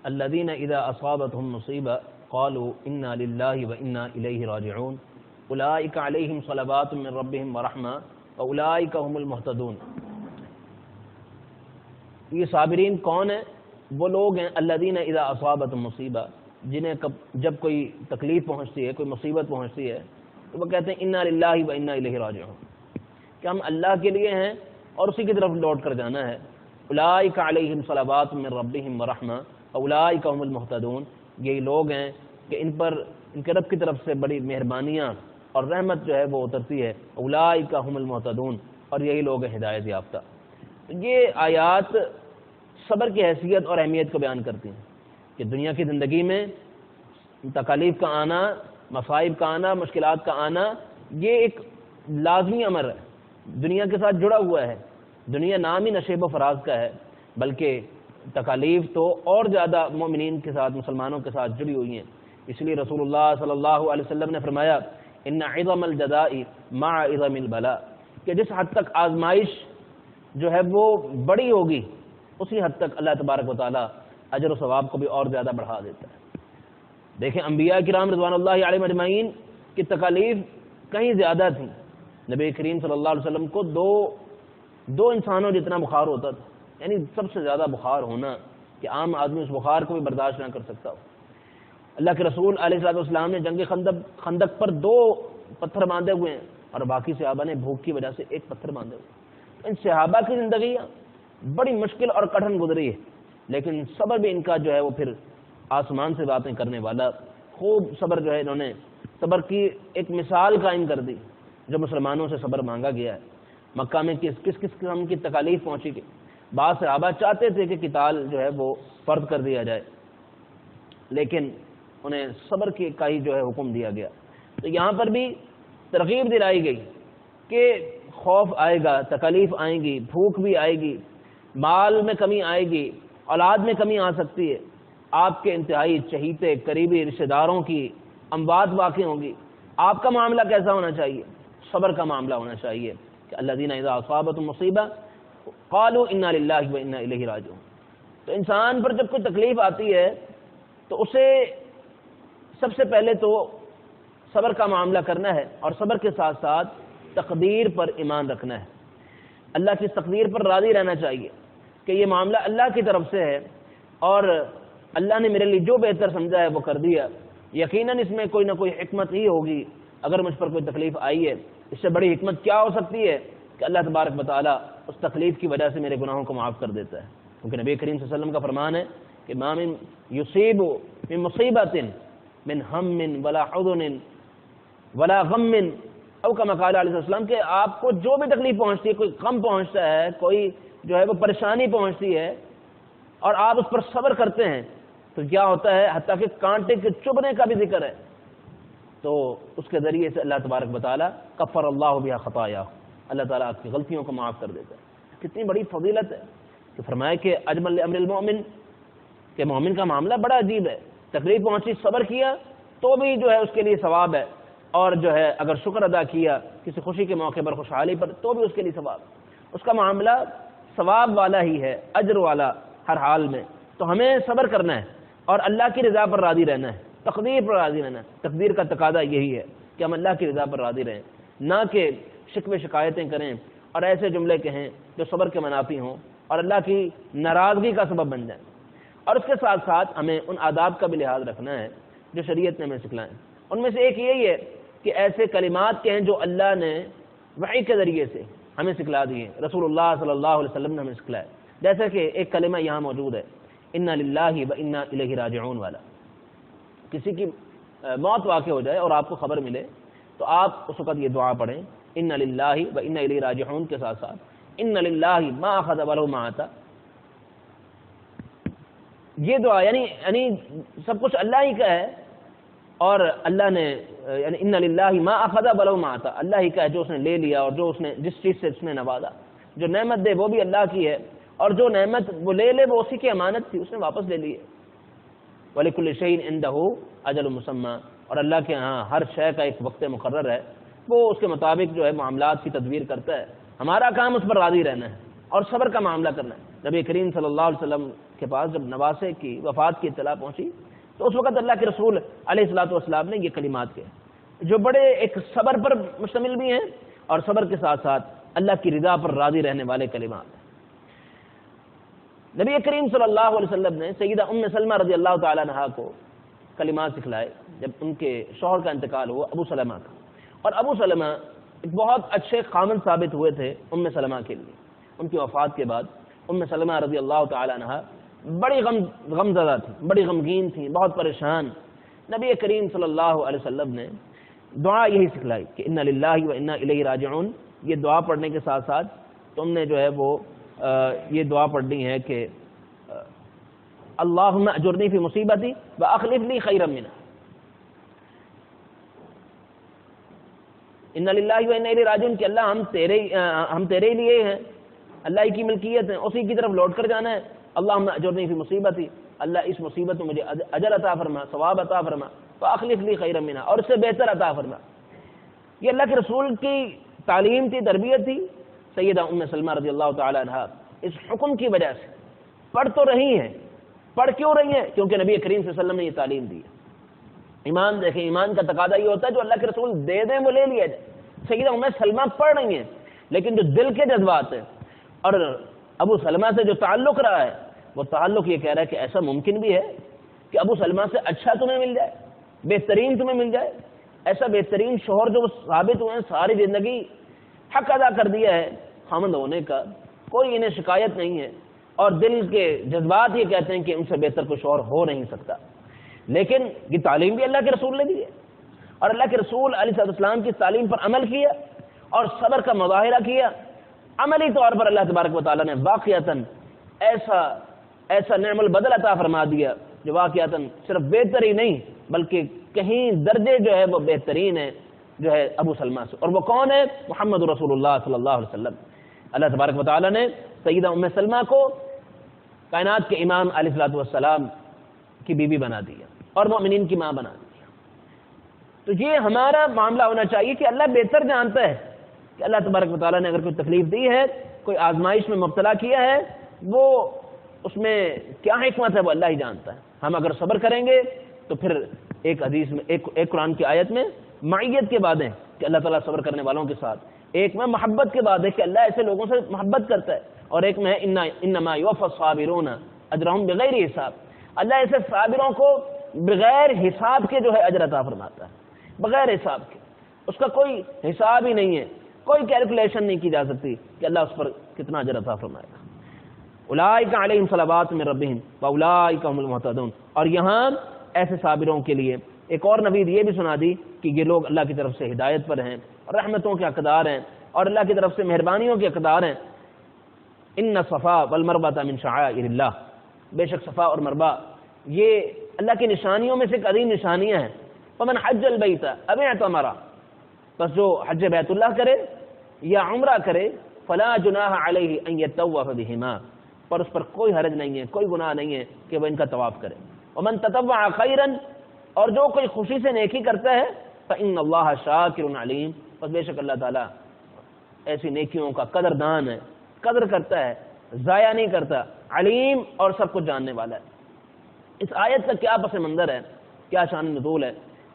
الذین اذا اصابتهم مصیبہ قالوا انا للہ وانا الیہ راجعون اولئک علیہم صلوات من ربہم ورحمہ واولئک هم المہتدون. یہ صابرین کون ہیں؟ وہ لوگ ہیں الذین اذا اصابتهم مصیبہ، جنہیں جب کوئی تکلیف پہنچتی ہے، کوئی مصیبت پہنچتی ہے تو وہ کہتے ہیں انا للہ وانا الیہ راجعون، کہ ہم اللہ کے لیے ہیں اور اسی کی طرف لوٹ کر جانا ہے. اولئک علیہم صلوات من ربہم ورحمہ اولئک هم المہتدون. یہی لوگ ہیں کہ ان پر ان کے رب کی طرف سے بڑی مہربانیاں اور رحمت جو ہے وہ اترتی ہے. اولئک هم المہتدون، اور یہی لوگ ہیں ہدایت یافتہ. یہ آیات صبر کی حیثیت اور اہمیت کو بیان کرتی ہیں کہ دنیا کی زندگی میں تکالیف کا آنا، مصائب کا آنا، مشکلات کا آنا، یہ ایک لازمی امر ہے، دنیا کے ساتھ جڑا ہوا ہے. دنیا نام ہی نشیب و فراز کا ہے، بلکہ تکالیف تو اور زیادہ مومنین کے ساتھ، مسلمانوں کے ساتھ جڑی ہوئی ہیں. اس لیے رسول اللہ صلی اللہ علیہ وسلم نے فرمایا ان عظم الجزاء مع عظم البلاء، کہ جس حد تک آزمائش جو ہے وہ بڑی ہوگی اسی حد تک اللہ تبارک و تعالی اجر و ثواب کو بھی اور زیادہ بڑھا دیتا ہے. دیکھیں انبیاء کرام رضوان اللہ علیہم اجمعین کی تکالیف کہیں زیادہ تھیں. نبی کریم صلی اللہ علیہ وسلم کو دو انسانوں جتنا بخار ہوتا تھا، یعنی سب سے زیادہ بخار ہونا کہ عام آدمی اس بخار کو بھی برداشت نہ کر سکتا ہو. اللہ کے رسول علیہ السلام نے جنگ خندق پر 2 پتھر باندھے ہوئے ہیں اور باقی صحابہ نے بھوک کی وجہ سے 1 پتھر باندھے ہوئے. ان صحابہ کی زندگی بڑی مشکل اور کٹھن گزری ہے، لیکن صبر بھی ان کا جو ہے وہ پھر آسمان سے باتیں کرنے والا. خوب صبر جو ہے انہوں نے صبر کی ایک مثال قائم کر دی. جو مسلمانوں سے صبر مانگا گیا ہے، مکہ میں کس قسم کی تکالیف پہنچی. کہ بعض صحابہ چاہتے تھے کہ قتال جو ہے وہ فرض کر دیا جائے، لیکن انہیں صبر کا ہی جو ہے حکم دیا گیا. تو یہاں پر بھی ترغیب دلائی گئی کہ خوف آئے گا، تکالیف آئیں گی، بھوک بھی آئے گی، مال میں کمی آئے گی، اولاد میں کمی آ سکتی ہے، آپ کے انتہائی چہیتے قریبی رشتہ داروں کی اموات واقع ہوں گی. آپ کا معاملہ کیسا ہونا چاہیے؟ صبر کا معاملہ ہونا چاہیے کہ الذین اذا اصابتهم مصیبہ قالوا انا للہ وانا الیہ راجعون. تو انسان پر جب کوئی تکلیف آتی ہے تو اسے سب سے پہلے تو صبر کا معاملہ کرنا ہے، اور صبر کے ساتھ ساتھ تقدیر پر ایمان رکھنا ہے. اللہ کی تقدیر پر راضی رہنا چاہیے کہ یہ معاملہ اللہ کی طرف سے ہے اور اللہ نے میرے لیے جو بہتر سمجھا ہے وہ کر دیا. یقیناً اس میں کوئی نہ کوئی حکمت ہی ہوگی. اگر مجھ پر کوئی تکلیف آئی ہے، اس سے بڑی حکمت کیا ہو سکتی ہے کہ اللہ تبارک و تعالیٰ اس تکلیف کی وجہ سے میرے گناہوں کو معاف کر دیتا ہے. کیونکہ نبی کریم صلی اللہ علیہ وسلم کا فرمان ہے کہ ما من یصیب من مصیبت من ہم ولا حزن ولا غم، او کما قال علیہ السلام، کہ آپ کو جو بھی تکلیف پہنچتی ہے، کوئی غم پہنچتا ہے، کوئی جو ہے وہ پریشانی پہنچتی ہے اور آپ اس پر صبر کرتے ہیں تو کیا ہوتا ہے، حتیٰ کہ کانٹے کے چبھنے کا بھی ذکر ہے، تو اس کے ذریعے سے اللہ تبارک و تعالیٰ کفر اللہ بہا خطایا، اللہ تعالیٰ آپ کی غلطیوں کو معاف کر دیتا ہے. کتنی بڑی فضیلت ہے کہ فرمایا کہ اجمل امر المؤمن، کہ مومن کا معاملہ بڑا عجیب ہے. تکلیف پہنچی، صبر کیا تو بھی جو ہے اس کے لیے ثواب ہے، اور جو ہے اگر شکر ادا کیا کسی خوشی کے موقع پر، خوشحالی پر، تو بھی اس کے لیے ثواب. اس کا معاملہ ثواب والا ہی ہے، اجر والا ہر حال میں. تو ہمیں صبر کرنا ہے اور اللہ کی رضا پر راضی رہنا ہے، تقدیر پر راضی رہنا ہے. تقدیر کا تقاضا یہی ہے کہ ہم اللہ کی رضا پر راضی رہیں، نہ کہ شکوے شکایتیں کریں اور ایسے جملے کہیں جو صبر کے منافی ہوں اور اللہ کی ناراضگی کا سبب بن جائیں. اور اس کے ساتھ ساتھ ہمیں ان آداب کا بھی لحاظ رکھنا ہے جو شریعت نے ہمیں سکھلائے. ان میں سے ایک یہی ہے کہ ایسے کلمات کہیں جو اللہ نے وحی کے ذریعے سے ہمیں سکھلا دیے، رسول اللہ صلی اللہ علیہ وسلم نے ہمیں سکھلایا. جیسے کہ ایک کلمہ یہاں موجود ہے انا للہ وانا الیہ راجعون والا. کسی کی موت واقع ہو جائے اور آپ کو خبر ملے تو آپ اس وقت یہ دعا پڑھیں انا للہ وانا الیہ راجعون کے ساتھ ساتھ ان للہ ما اخذ وله ما عطا. یہ دعا یعنی سب کچھ اللہ ہی کا ہے اور اللہ نے یعنی ان للہ ما اخذ وله ما عطا، اللہ ہی کا ہے جو اس نے لے لیا اور جو اس نے جس چیز سے اس نے نوازا. جو نعمت دے وہ بھی اللہ کی ہے اور جو نعمت وہ لے وہ اسی کی امانت تھی، اس نے واپس لے لی ہے. وَلِكُلِّ شَيْءٍ عِندَهُ أَجَلٌ مُّسَمًّى، اور اللہ کے ہاں ہر شے کا ایک وقت مقرر ہے، وہ اس کے مطابق جو ہے معاملات کی تدبیر کرتا ہے. ہمارا کام اس پر راضی رہنا ہے اور صبر کا معاملہ کرنا ہے. نبی کریم صلی اللہ علیہ وسلم کے پاس جب نواسے کی وفات کی اطلاع پہنچی تو اس وقت اللہ کے رسول علیہ الصلوۃ والسلام نے یہ کلمات کہے جو بڑے ایک صبر پر مشتمل بھی ہیں اور صبر کے ساتھ ساتھ اللہ کی رضا پر راضی رہنے والے کلمات ہیں۔ نبی کریم صلی اللہ علیہ وسلم نے سیدہ ام سلمہ رضی اللہ تعالی عنہا کو کلمات سکھلائے جب ان کے شوہر کا انتقال ہوا ابو سلمہ کا، اور ابو سلمہ ایک بہت اچھے خامن ثابت ہوئے تھے ام سلمہ کے لیے۔ ان کی وفات کے بعد ام سلمہ رضی اللہ تعالی عنہا بڑی غمزدہ تھی، بڑی غمگین تھی، بہت پریشان۔ نبی کریم صلی اللہ علیہ وسلم نے دعا یہی سکھلائی کہ انا للہ و انا الیہ راجعون۔ یہ دعا پڑھنے کے ساتھ ساتھ تم نے جو ہے وہ یہ دعا پڑھنی ہے کہ اللہم اجرنی فی مصیبتی واخلف لی خیرا منہا۔ انا للہ و انا الیہ راجعون کہ اللہ ہم تیرے ہی لیے ہیں، اللہ ہی کی ملکیت ہے، اسی کی طرف لوٹ کر جانا ہے۔ اللہم اجرنی فی مصیبتی، اللہ اس مصیبت میں مجھے اجر عطا فرما، ثواب عطا فرما، واخلف لی خیرا منہا، اور اس سے بہتر عطا فرما۔ یہ اللہ کے رسول کی تعلیم تھی، تربیت تھی۔ سیدہ ام سلمہ رضی اللہ تعالی عنہا اس حکم کی وجہ سے پڑھ تو رہی ہیں، پڑھ کیوں رہی ہیں؟ کیونکہ نبی کریم صلی اللہ علیہ وسلم نے یہ تعلیم دی ہے۔ ایمان دیکھیں، ایمان کا تقاضا یہ ہوتا ہے جو اللہ کے رسول دے دیں وہ لے لیا جائے۔ سیدہ ام سلمہ پڑھ رہی ہیں، لیکن جو دل کے جذبات ہیں اور ابو سلمہ سے جو تعلق رہا ہے وہ تعلق یہ کہہ رہا ہے کہ ایسا ممکن بھی ہے کہ ابو سلمہ سے اچھا تمہیں مل جائے، بہترین تمہیں مل جائے، ایسا بہترین شوہر جو وہ ثابت ہوئے ہیں، ساری زندگی حق ادا کر دیا ہے خامند ہونے کا، کوئی انہیں شکایت نہیں ہے، اور دل کے جذبات یہ کہتے ہیں کہ ان سے بہتر کوئی شوہر ہو نہیں سکتا۔ لیکن یہ تعلیم بھی اللہ کے رسول نے دی ہے، اور اللہ کے رسول علیہ السلام کی تعلیم پر عمل کیا اور صبر کا مظاہرہ کیا۔ عملی طور پر اللہ تبارک و تعالیٰ نے واقعتاً ایسا نعم البدل عطا فرما دیا جو واقعتاً صرف بہتر ہی نہیں بلکہ کہیں درجے جو ہے وہ بہترین ہے جو ہے ابو سلمہ سے، اور وہ کون ہے؟ محمد رسول اللہ صلی اللہ علیہ وسلم۔ اللہ تبارک و تعالیٰ نے سیدہ ام سلمہ کو کائنات کے امام علیہ الصلوۃ والسلام کی بیوی بنا دیا اور مومنین کی ماں بنا دیا۔ تو یہ ہمارا معاملہ ہونا چاہیے کہ اللہ بہتر جانتا ہے کہ اللہ تبارک و تعالیٰ نے اگر کوئی تکلیف دی ہے، کوئی آزمائش میں مبتلا کیا ہے، وہ اس میں کیا حکمت ہے وہ اللہ ہی جانتا ہے۔ ہم اگر صبر کریں گے تو پھر ایک حدیث میں ایک قرآن کی آیت میں معیت کے بعد ہے کہ اللہ تعالیٰ صبر کرنے والوں کے ساتھ، ایک میں محبت کے بعد ہے کہ اللہ ایسے لوگوں سے محبت کرتا ہے، اور ایک میں انما یوفی الصابرون اجرہم بغیر حساب، اللہ ایسے صابروں کو بغیر حساب کے جو ہے اجر عطا فرماتا ہے، بغیر حساب کے، اس کا کوئی حساب ہی نہیں ہے، کوئی کیلکولیشن نہیں کی جا سکتی کہ اللہ اس پر کتنا اجر عطا فرمائے گا۔ اولئک علیہم صلوات من ربہم واولئک هم المہتدون۔ اور یہاں ایسے صابروں کے لیے ایک اور نوید یہ بھی سنا دی کہ یہ لوگ اللہ کی طرف سے ہدایت پر ہیں، رحمتوں کے حقدار ہیں، اور اللہ کی طرف سے مہربانیوں کے حقدار ہیں۔ ان الصفا والمروہ من شعائر اللہ، بے شک صفا اور مروہ یہ اللہ کی نشانیوں میں سے ایک عظیم نشانیاں ہیں۔ فمن حج البیت او اعتمر، بس جو حج بیت اللہ کرے یا عمرہ کرے، فلا جناح علیہ ان یطوف بہما، پر اس پر کوئی حرج نہیں ہے، کوئی گناہ نہیں ہے کہ وہ ان کا طواف کرے۔ ومن تطوع خیرا، اور جو کوئی خوشی سے نیکی کرتا ہے، فإن اللہ شاکر علیم، بس بے شک اللہ تعالیٰ ایسی نیکیوں کا قدردان ہے، قدر کرتا ہے، ضائع نہیں کرتا، علیم اور سب کچھ جاننے والا ہے۔ اس آیت کا کیا پس منظر ہے، کیا شان نزول ہے،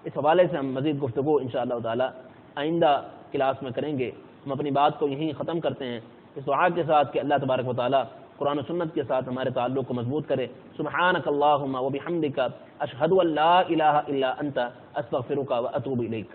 اس حوالے سے ہم مزید گفتگو انشاءاللہ تعالی آئندہ کلاس میں کریں گے۔ ہم اپنی بات کو یہیں ختم کرتے ہیں اس دعا کے ساتھ کہ اللہ تبارک و تعالی قرآن و سنت کے ساتھ ہمارے تعلق کو مضبوط کرے۔ سبحانک اللہم و بحمدک، اشہد ان لا الہ الا انت، استغفرک و اتوب الیک۔